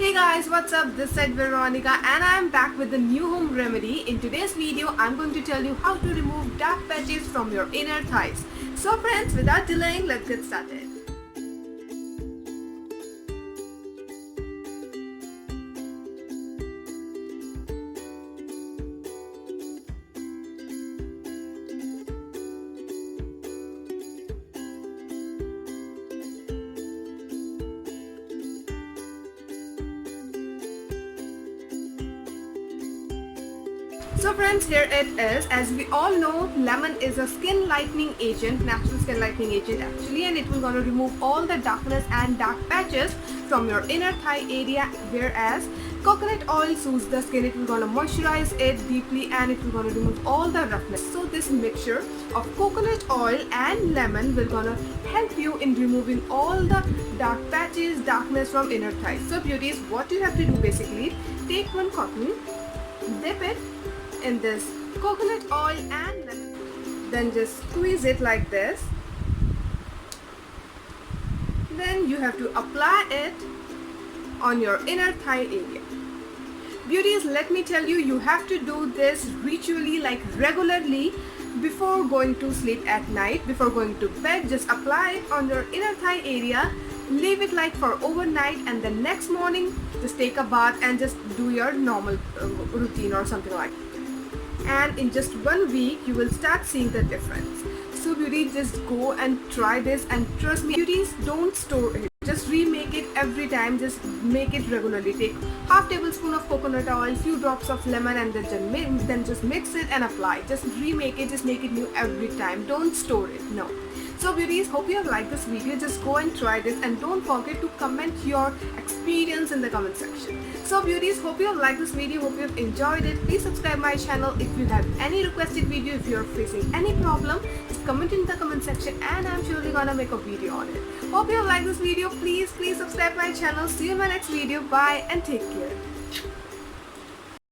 Hey guys, what's up? This is Veronica and I am back with a new home remedy. In today's video, I'm going to tell you how to remove dark patches from your inner thighs. So friends, without delaying, let's get started. So friends, here it is. As we all know, lemon is a skin lightening agent, natural skin lightening agent actually, and it will gonna remove all the darkness and dark patches from your inner thigh area, whereas coconut oil soothes the skin. It will gonna moisturize it deeply and it will gonna remove all the roughness. So this mixture of coconut oil and lemon will gonna help you in removing all the dark patches, darkness from inner thighs. So beauties, what you have to do basically, take one cotton, dip it in this coconut oil and lemon, then just squeeze it like this. Then you have to apply it on your inner thigh area. Beauties, let me tell you, you have to do this ritually, like regularly, before going to sleep at night, before going to bed. Just apply it on your inner thigh area, leave it like for overnight, and the next morning just take a bath and just do your normal routine or something like that. And in just 1 week you will start seeing the difference. So beauty, just go and try this, and trust me beauties, don't store it, just remake it every time. Just make it regularly. Take half tablespoon of coconut oil, few drops of lemon, and then just mix it and apply. Just remake it, just make it new every time. Don't store it, no. So beauties, hope you have liked this video. Just go and try this, and don't forget to comment your experience in the comment section. So beauties, hope you have liked this video, hope you have enjoyed it. Please subscribe my channel. If you have any requested video, if you are facing any problem, just comment in the comment section and I'm surely gonna make a video on it. Hope you have liked this video. Please subscribe my channel. See you in my next video. Bye and take care.